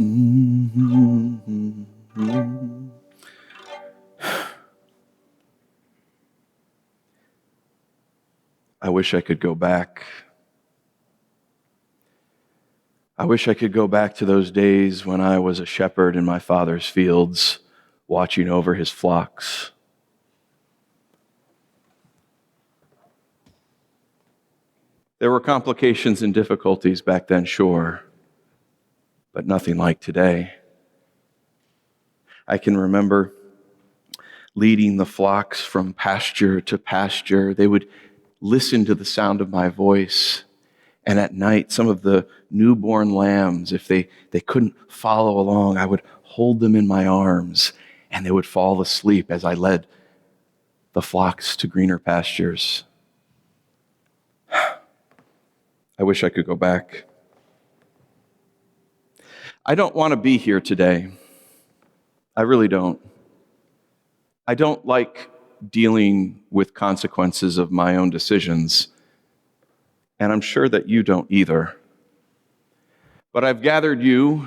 I wish I could go back. I wish I could go back to those days when I was a shepherd in my father's fields, watching over his flocks. There were complications and difficulties back then, sure, but nothing like today. I can remember leading the flocks from pasture to pasture. They would listen to the sound of my voice. And at night, some of the newborn lambs, if they couldn't follow along, I would hold them in my arms, and they would fall asleep as I led the flocks to greener pastures. I wish I could go back. I don't want to be here today. I really don't. I don't like dealing with consequences of my own decisions, and I'm sure that you don't either. But I've gathered you,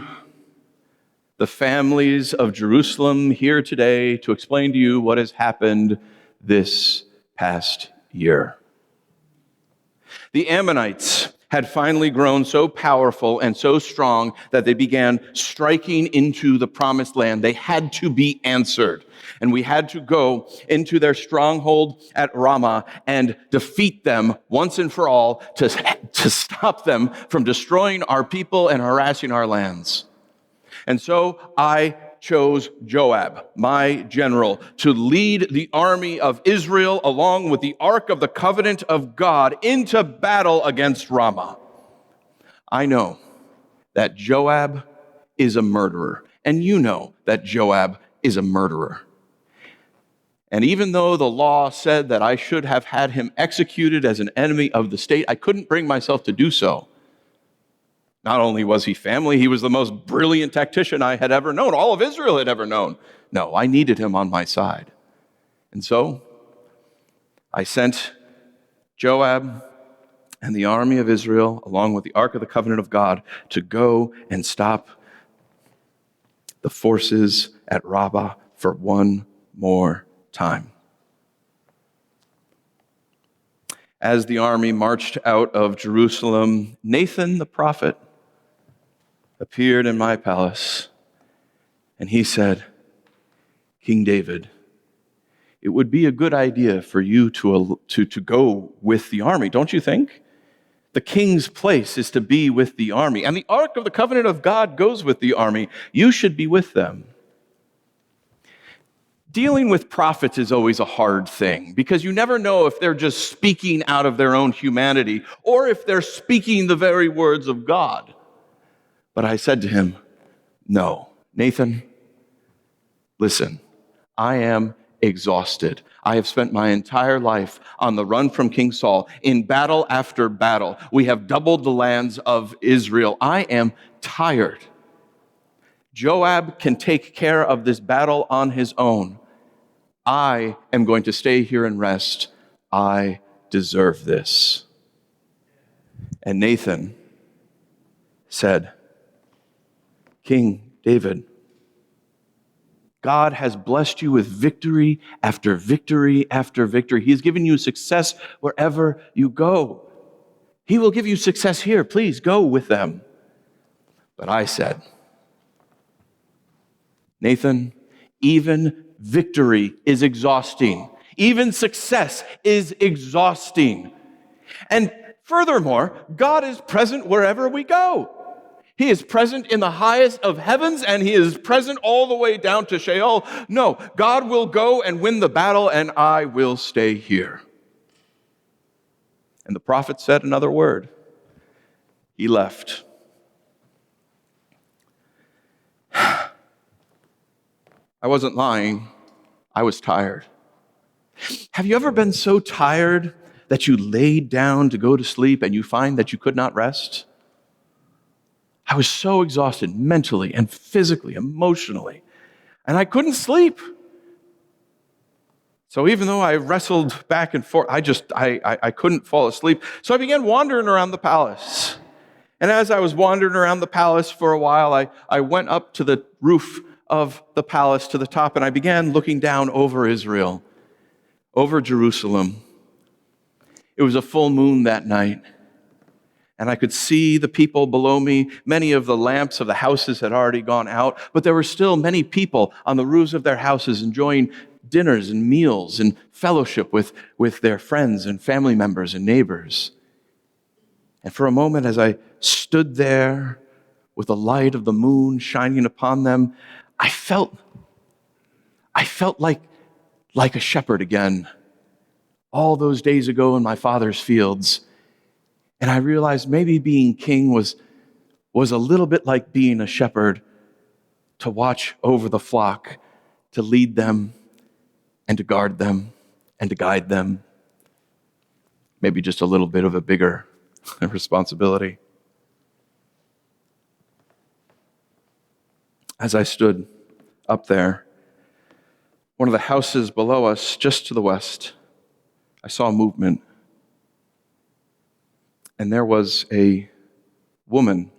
the families of Jerusalem, here today to explain to you what has happened this past year. The Ammonites had finally grown so powerful and so strong that they began striking into the promised land. They had to be answered. And we had to go into their stronghold at Ramah and defeat them once and for all to stop them from destroying our people and harassing our lands. And so I chose Joab, my general, to lead the army of Israel along with the Ark of the Covenant of God into battle against Ramah. I know that Joab is a murderer, and you know that Joab is a murderer. And even though the law said that I should have had him executed as an enemy of the state, I couldn't bring myself to do so. Not only was he family, he was the most brilliant tactician I had ever known, all of Israel had ever known. No, I needed him on my side. And so I sent Joab and the army of Israel, along with the Ark of the Covenant of God, to go and stop the forces at Rabbah for one more time. As the army marched out of Jerusalem, Nathan the prophet appeared in my palace, and he said, King David, it would be a good idea for you to go with the army, don't you think? The king's place is to be with the army, and the Ark of the Covenant of God goes with the army. You should be with them. Dealing with prophets is always a hard thing because you never know if they're just speaking out of their own humanity or if they're speaking the very words of God. But I said to him, no, Nathan, listen, I am exhausted. I have spent my entire life on the run from King Saul in battle after battle. We have doubled the lands of Israel. I am tired. Joab can take care of this battle on his own. I am going to stay here and rest. I deserve this. And Nathan said, King David, God has blessed you with victory after victory after victory. He has given you success wherever you go. He will give you success here. Please go with them. But I said, Nathan, even victory is exhausting. Even success is exhausting. And furthermore, God is present wherever we go. He is present in the highest of heavens, and he is present all the way down to Sheol. No, God will go and win the battle, and I will stay here. And the prophet said another word. He left. I wasn't lying. I was tired. Have you ever been so tired that you laid down to go to sleep and you find that you could not rest? I was so exhausted mentally and physically, emotionally, and I couldn't sleep. So even though I wrestled back and forth, I couldn't fall asleep. So I began wandering around the palace. And as I was wandering around the palace for a while, I went up to the roof of the palace to the top, and I began looking down over Israel, over Jerusalem. It was a full moon that night, and I could see the people below me. Many of the lamps of the houses had already gone out, but there were still many people on the roofs of their houses enjoying dinners and meals and fellowship with their friends and family members and neighbors. And for a moment, as I stood there with the light of the moon shining upon them, I felt like a shepherd again, all those days ago in my father's fields. And I realized maybe being king was a little bit like being a shepherd, to watch over the flock, to lead them and to guard them and to guide them. Maybe just a little bit of a bigger responsibility. As I stood up there, one of the houses below us, just to the west, I saw a movement. And there was a woman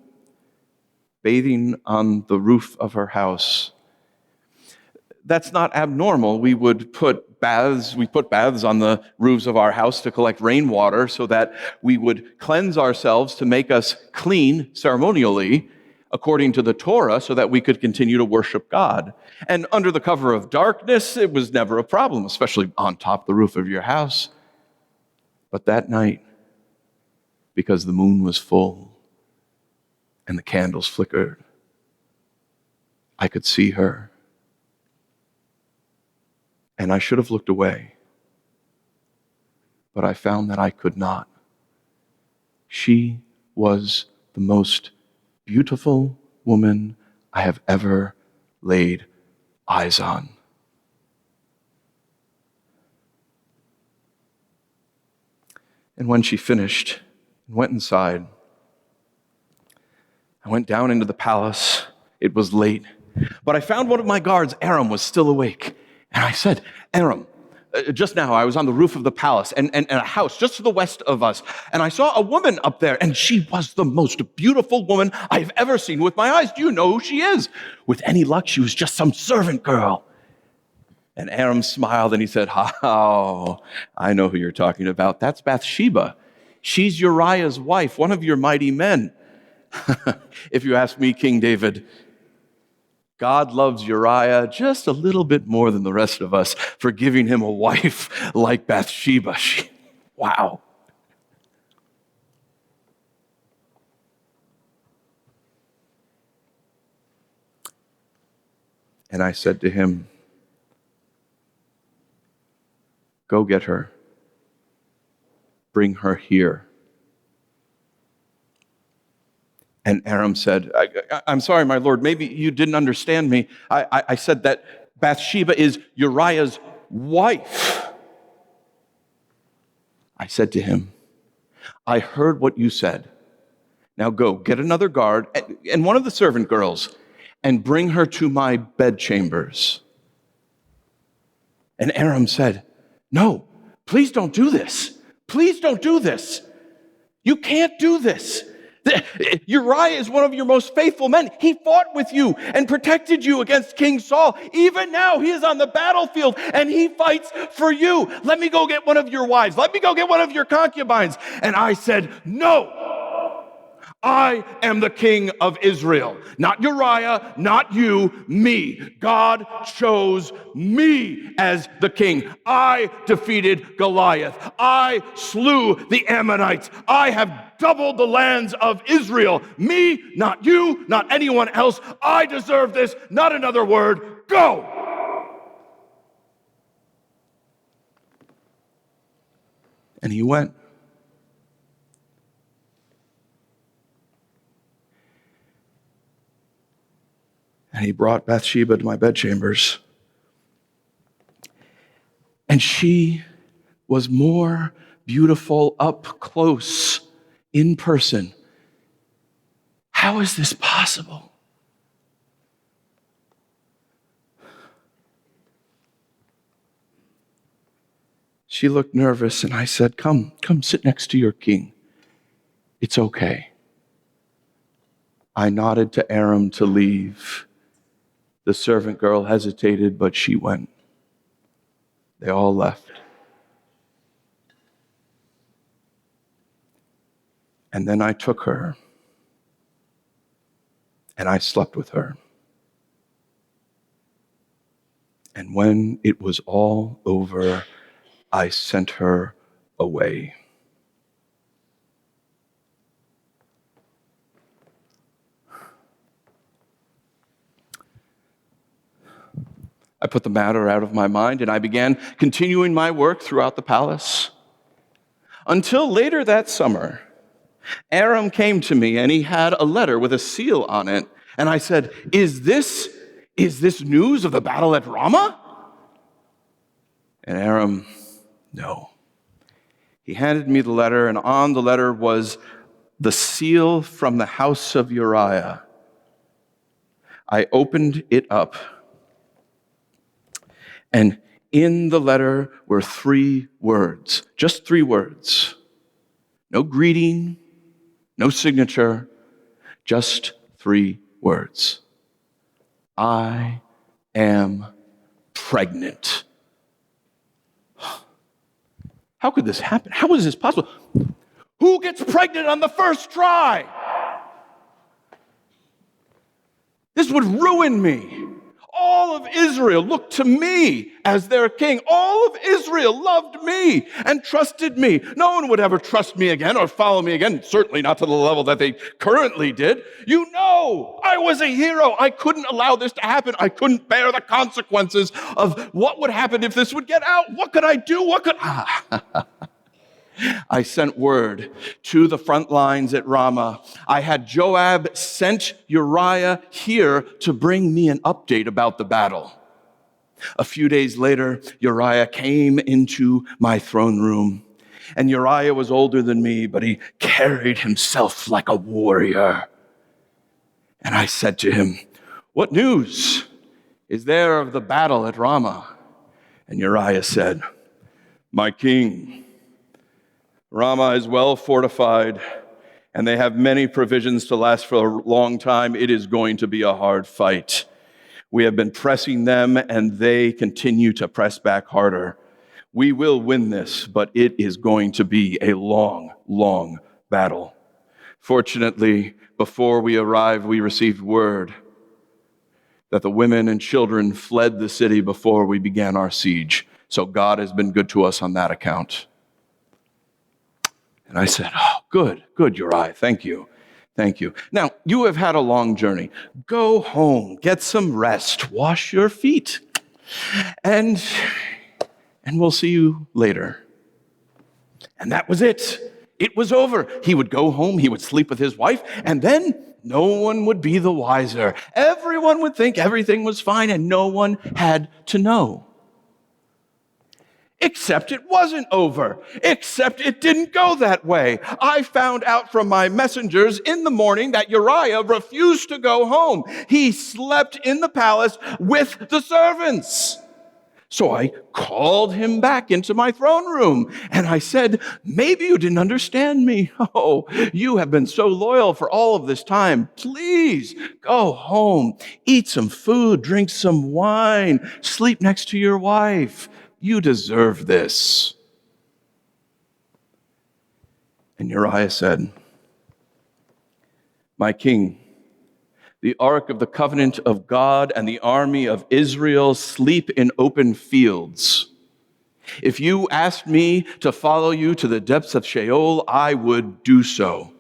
bathing on the roof of her house. That's not abnormal. We put baths on the roofs of our house to collect rainwater so that we would cleanse ourselves, to make us clean ceremonially according to the Torah, so that we could continue to worship God. And under the cover of darkness, it was never a problem, especially on top of the roof of your house. But that night, because the moon was full and the candles flickered, I could see her. And I should have looked away, but I found that I could not. She was the most beautiful woman I have ever laid eyes on. And when she finished and went inside, I went down into the palace. It was late, but I found one of my guards, Aram, was still awake. And I said, Aram, just now I was on the roof of the palace and a house just to the west of us, and I saw a woman up there, and she was the most beautiful woman I've ever seen with my eyes. Do you know who she is? With any luck, she was just some servant girl. And Aram smiled and he said, oh, I know who you're talking about. That's Bathsheba. She's Uriah's wife, one of your mighty men. If you ask me, King David, God loves Uriah just a little bit more than the rest of us for giving him a wife like Bathsheba. Wow. And I said to him, go get her. Bring her here. And Aram said, I'm sorry, my lord, maybe you didn't understand me. I said that Bathsheba is Uriah's wife. I said to him, I heard what you said. Now go, get another guard and one of the servant girls and bring her to my bedchambers. And Aram said, no, please don't do this. Please don't do this. You can't do this. Uriah is one of your most faithful men. He fought with you and protected you against King Saul. Even now, he is on the battlefield and he fights for you. Let me go get one of your wives. Let me go get one of your concubines. And I said, no. I am the king of Israel. Not Uriah, not you, me. God chose me as the king. I defeated Goliath. I slew the Ammonites. I have doubled the lands of Israel. Me, not you, not anyone else. I deserve this, not another word. Go! And he went. And he brought Bathsheba to my bedchambers. And she was more beautiful up close, in person. How is this possible? She looked nervous, and I said, come sit next to your king. It's okay. I nodded to Aram to leave. The servant girl hesitated, but she went. They all left. And then I took her, and I slept with her. And when it was all over, I sent her away. I put the matter out of my mind, and I began continuing my work throughout the palace. Until later that summer, Aram came to me, and he had a letter with a seal on it. And I said, Is this news of the battle at Ramah? And Aram, no. He handed me the letter, and on the letter was the seal from the house of Uriah. I opened it up, and in the letter were 3 words, just 3 words. No greeting, no signature, just 3 words. I am pregnant. How could this happen? How is this possible? Who gets pregnant on the first try? This would ruin me. All of Israel looked to me as their king. All of Israel loved me and trusted me. No one would ever trust me again or follow me again, certainly not to the level that they currently did. You know, I was a hero. I couldn't allow this to happen. I couldn't bear the consequences of what would happen if this would get out. What could I do? I sent word to the front lines at Ramah. I had Joab sent Uriah here to bring me an update about the battle. A few days later, Uriah came into my throne room. And Uriah was older than me, but he carried himself like a warrior. And I said to him, "What news is there of the battle at Ramah?" And Uriah said, "My king, Ramah is well fortified, and they have many provisions to last for a long time. It is going to be a hard fight. We have been pressing them, and they continue to press back harder. We will win this, but it is going to be a long, long battle. Fortunately, before we arrived, we received word that the women and children fled the city before we began our siege. So God has been good to us on that account." And I said, "Oh, good, Uriah, thank you. Now, you have had a long journey. Go home, get some rest, wash your feet, and we'll see you later." And that was it. It was over. He would go home, he would sleep with his wife, and then no one would be the wiser. Everyone would think everything was fine, and no one had to know. Except it wasn't over. Except it didn't go that way. I found out from my messengers in the morning that Uriah refused to go home. He slept in the palace with the servants. So I called him back into my throne room, and I said, "Maybe you didn't understand me. Oh, you have been so loyal for all of this time. Please go home, eat some food, drink some wine, sleep next to your wife. You deserve this." And Uriah said, "My king, the ark of the covenant of God and the army of Israel sleep in open fields. If you asked me to follow you to the depths of Sheol, I would do so.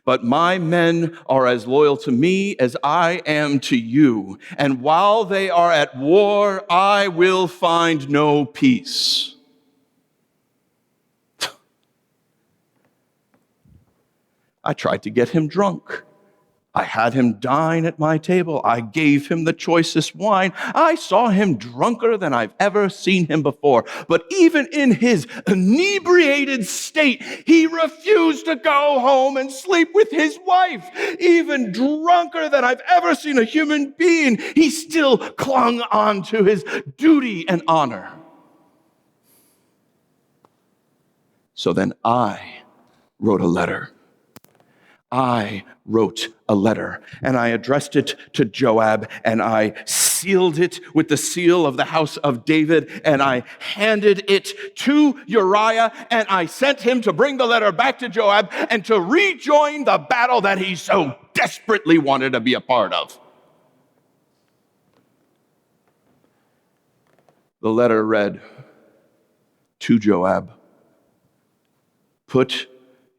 But my men are as loyal to me as I am to you. And while they are at war, I will find no peace." I tried to get him drunk. I had him dine at my table. I gave him the choicest wine. I saw him drunker than I've ever seen him before. But even in his inebriated state, he refused to go home and sleep with his wife. Even drunker than I've ever seen a human being, he still clung on to his duty and honor. So then I wrote a letter. I wrote a letter, and I addressed it to Joab, and I sealed it with the seal of the house of David, and I handed it to Uriah, and I sent him to bring the letter back to Joab and to rejoin the battle that he so desperately wanted to be a part of. The letter read to Joab, "Put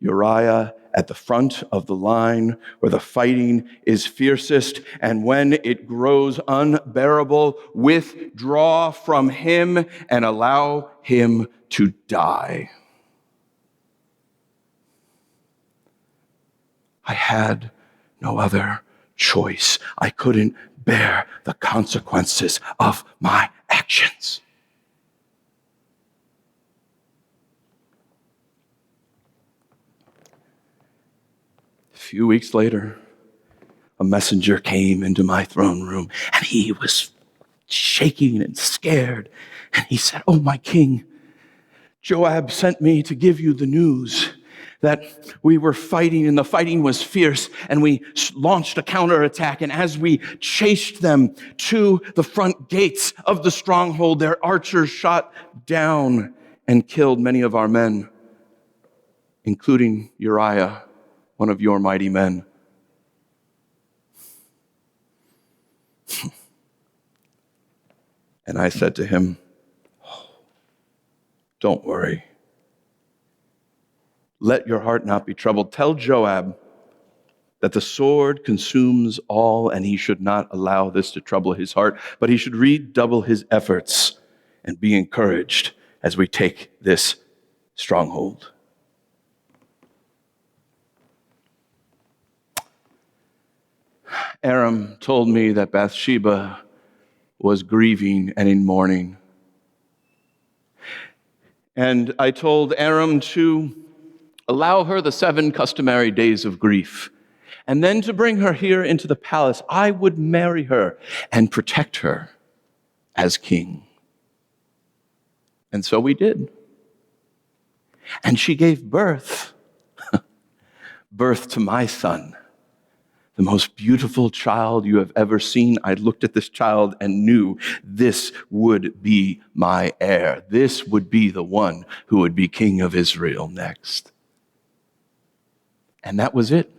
Uriah at the front of the line where the fighting is fiercest, and when it grows unbearable, withdraw from him and allow him to die." I had no other choice. I couldn't bear the consequences of my actions. A few weeks later, a messenger came into my throne room, and he was shaking and scared. And he said, "Oh, my king, Joab sent me to give you the news that we were fighting, and the fighting was fierce, and we launched a counterattack. And as we chased them to the front gates of the stronghold, their archers shot down and killed many of our men, including Uriah, one of your mighty men." And I said to him, "Don't worry. Let your heart not be troubled. Tell Joab that the sword consumes all, and he should not allow this to trouble his heart, but he should redouble his efforts and be encouraged as we take this stronghold." Aram told me that Bathsheba was grieving and in mourning. And I told Aram to allow her the 7 customary days of grief, and then to bring her here into the palace. I would marry her and protect her as king. And so we did. And she gave birth to my son, the most beautiful child you have ever seen. I looked at this child and knew this would be my heir. This would be the one who would be king of Israel next. And that was it.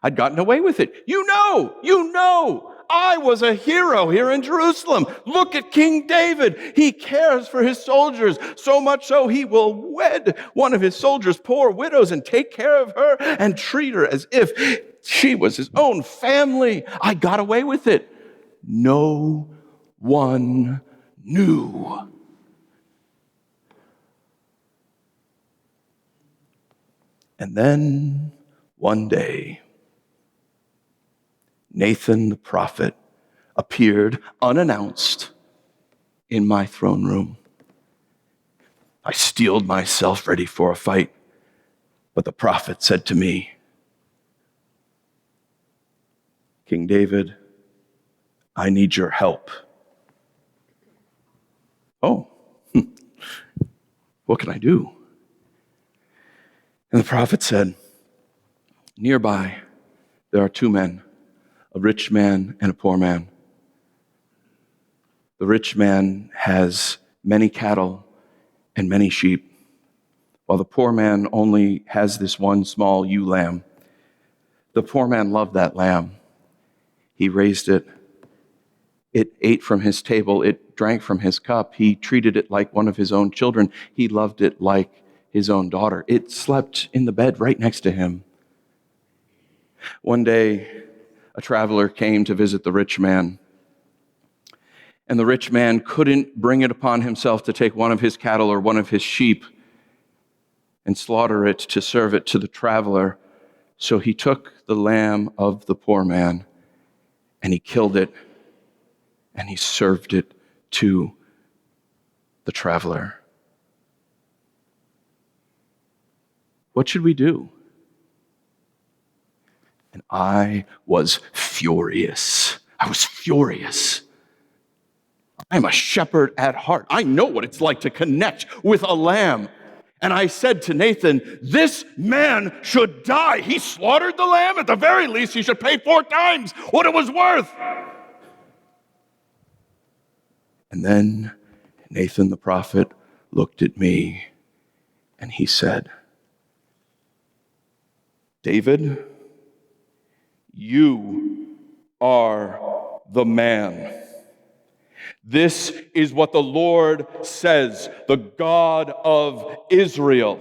I'd gotten away with it. You know, I was a hero here in Jerusalem. Look at King David. He cares for his soldiers, so much so he will wed one of his soldiers' poor widows and take care of her and treat her as if she was his own family. I got away with it. No one knew. And then one day, Nathan the prophet appeared unannounced in my throne room. I steeled myself ready for a fight, but the prophet said to me, "King David, I need your help." "Oh, what can I do?" And the prophet said, "Nearby, there are 2 men, a rich man and a poor man. The rich man has many cattle and many sheep, while the poor man only has this one small ewe lamb. The poor man loved that lamb. He raised it. It ate from his table. It drank from his cup. He treated it like one of his own children. He loved it like his own daughter. It slept in the bed right next to him. One day, a traveler came to visit the rich man, and the rich man couldn't bring it upon himself to take one of his cattle or one of his sheep and slaughter it to serve it to the traveler. So he took the lamb of the poor man and he killed it and he served it to the traveler. What should we do?" And I was furious. I was furious. I'm a shepherd at heart. I know what it's like to connect with a lamb. And I said to Nathan, this man should die. He slaughtered the lamb. At the very least, he should pay 4 times what it was worth. And then Nathan the prophet looked at me and he said, David, you are the man. This is what the Lord says, the God of Israel.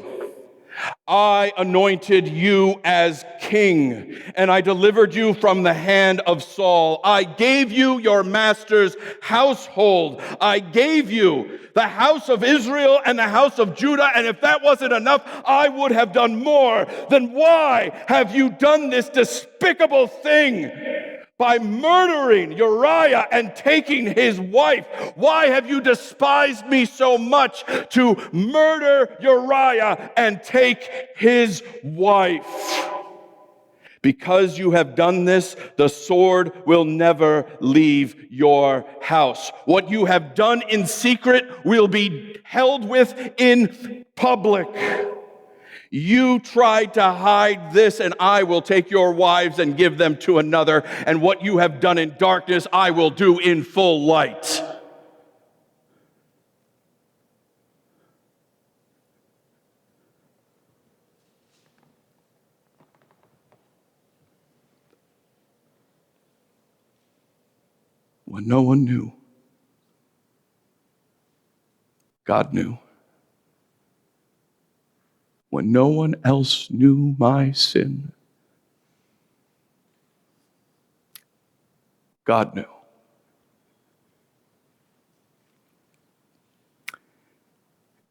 I anointed you as king, and I delivered you from the hand of Saul. I gave you your master's household. I gave you the house of Israel and the house of Judah, and if that wasn't enough, I would have done more. Then why have you done this despicable thing? By murdering Uriah and taking his wife. Why have you despised me so much to murder Uriah and take his wife? Because you have done this, the sword will never leave your house. What you have done in secret will be held with in public. You tried to hide this, and I will take your wives and give them to another, and what you have done in darkness, I will do in full light. When no one knew, God knew. When no one else knew my sin, God knew.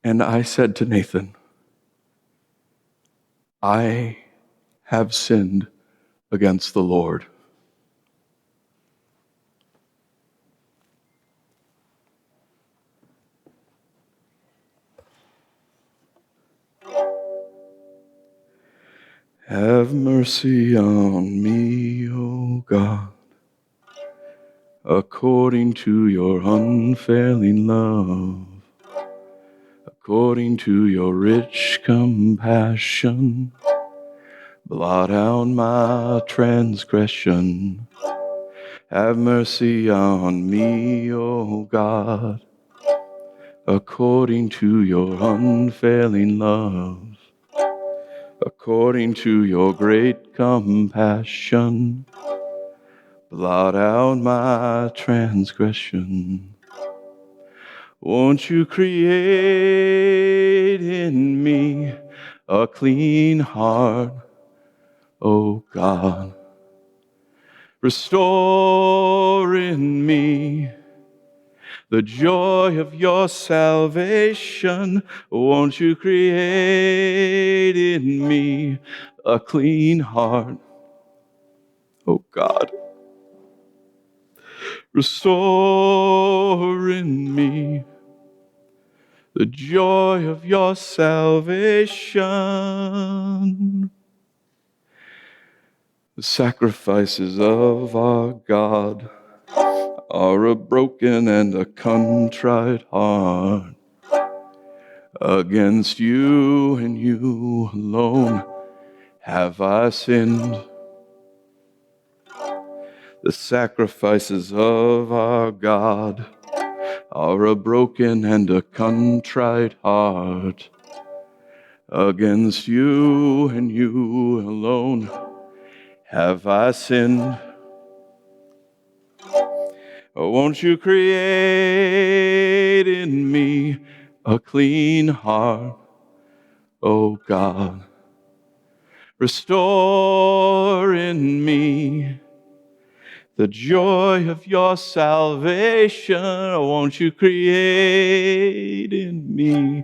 And I said to Nathan, I have sinned against the Lord. Have mercy on me, O God, according to your unfailing love, according to your rich compassion. Blot out my transgression. Have mercy on me, O God, according to your unfailing love, according to your great compassion. Blot out my transgression. Won't you create in me a clean heart, O God? Restore in me the joy of your salvation. Won't you create in me a clean heart, O God? Restore in me the joy of your salvation. The sacrifices of our God are a broken and a contrite heart. Against you and you alone have I sinned. The sacrifices of our God are a broken and a contrite heart. Against you and you alone have I sinned. Won't you create in me a clean heart, O God? Restore in me the joy of your salvation. Won't you create in me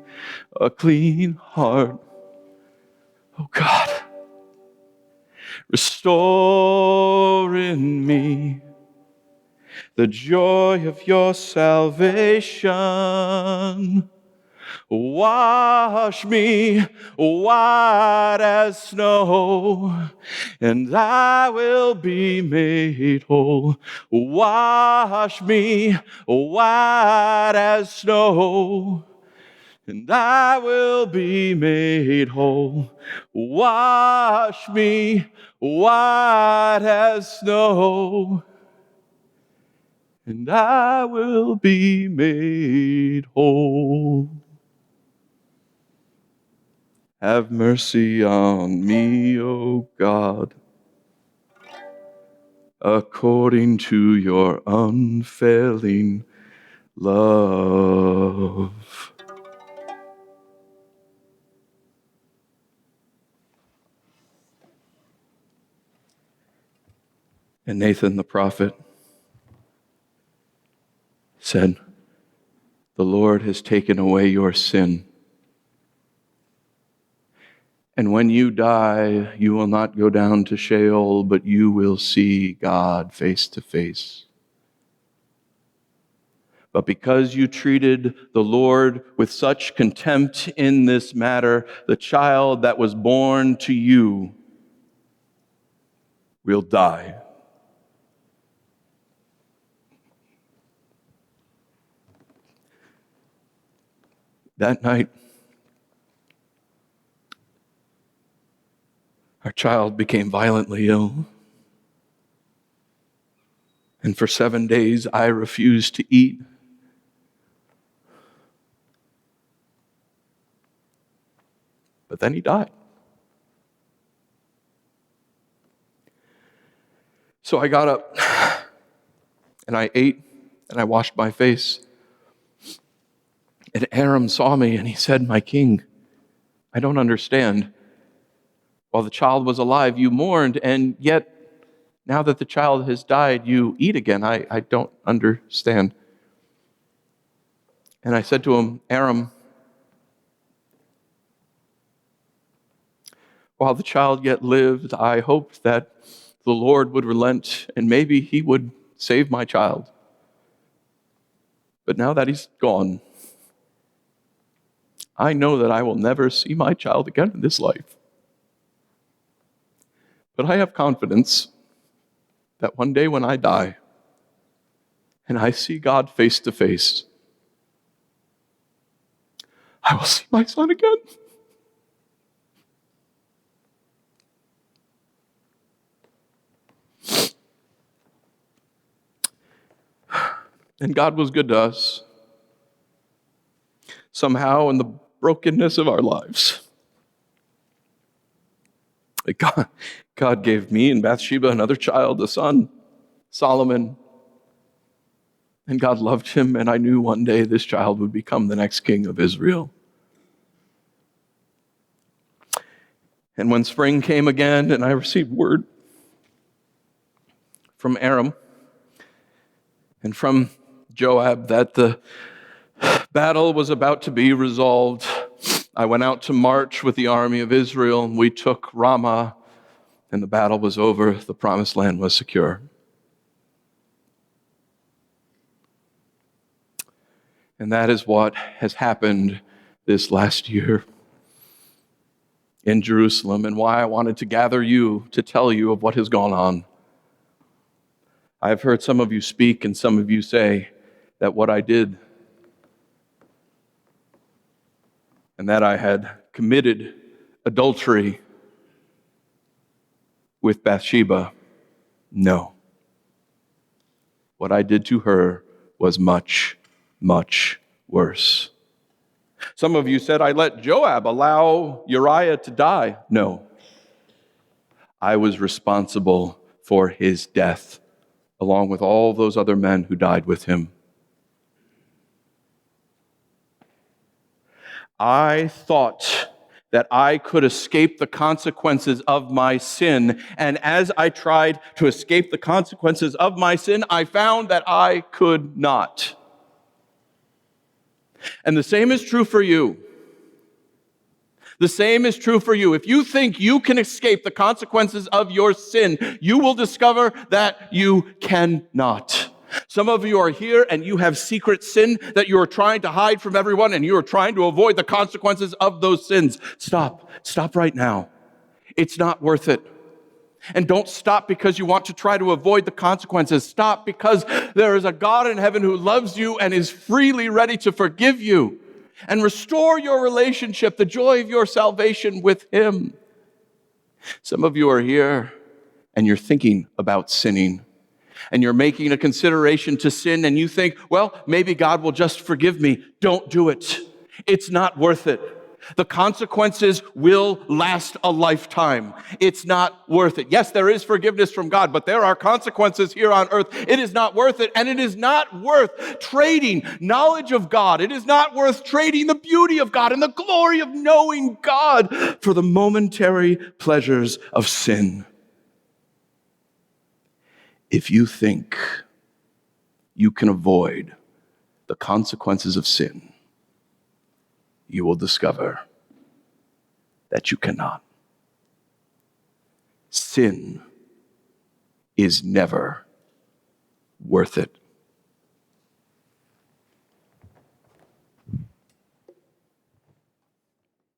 a clean heart, O God? Restore in me the joy of your salvation. Wash me white as snow, and I will be made whole. Wash me white as snow, and I will be made whole. Wash me white as snow, and I will be made whole. Have mercy on me, O God, according to your unfailing love. And Nathan the prophet said, the Lord has taken away your sin. And when you die, you will not go down to Sheol, but you will see God face to face. But because you treated the Lord with such contempt in this matter, the child that was born to you will die. That night, our child became violently ill. And for 7 days, I refused to eat. But then he died. So I got up and I ate and I washed my face. And Aram saw me and he said, my king, I don't understand. While the child was alive, you mourned, and yet now that the child has died, you eat again. I don't understand. And I said to him, Aram, while the child yet lived, I hoped that the Lord would relent and maybe he would save my child. But now that he's gone, I know that I will never see my child again in this life. But I have confidence that one day when I die and I see God face to face, I will see my son again. And God was good to us. Somehow, in the brokenness of our lives, God gave me and Bathsheba another child, a son, Solomon. And God loved him, and I knew one day this child would become the next king of Israel. And when spring came again, and I received word from Aram and from Joab that the battle was about to be resolved, I went out to march with the army of Israel, and we took Ramah, and the battle was over. The promised land was secure. And that is what has happened this last year in Jerusalem, and why I wanted to gather you to tell you of what has gone on. I've heard some of you speak and some of you say that what I did and that I had committed adultery with Bathsheba. No. What I did to her was much, much worse. Some of you said I let Joab allow Uriah to die. No. I was responsible for his death, along with all those other men who died with him. I thought that I could escape the consequences of my sin, and as I tried to escape the consequences of my sin, I found that I could not. And the same is true for you. The same is true for you. If you think you can escape the consequences of your sin, you will discover that you cannot. Some of you are here and you have secret sin that you are trying to hide from everyone, and you are trying to avoid the consequences of those sins. Stop. Stop right now. It's not worth it. And don't stop because you want to try to avoid the consequences. Stop because there is a God in heaven who loves you and is freely ready to forgive you. and restore your relationship, the joy of your salvation with Him. Some of you are here and you're thinking about sinning, and you're making a consideration to sin, and you think, well, maybe God will just forgive me. Don't do it. It's not worth it. The consequences will last a lifetime. It's not worth it. Yes, there is forgiveness from God, but there are consequences here on earth. It is not worth it, and it is not worth trading knowledge of God. It is not worth trading the beauty of God and the glory of knowing God for the momentary pleasures of sin. If you think you can avoid the consequences of sin, you will discover that you cannot. Sin is never worth it.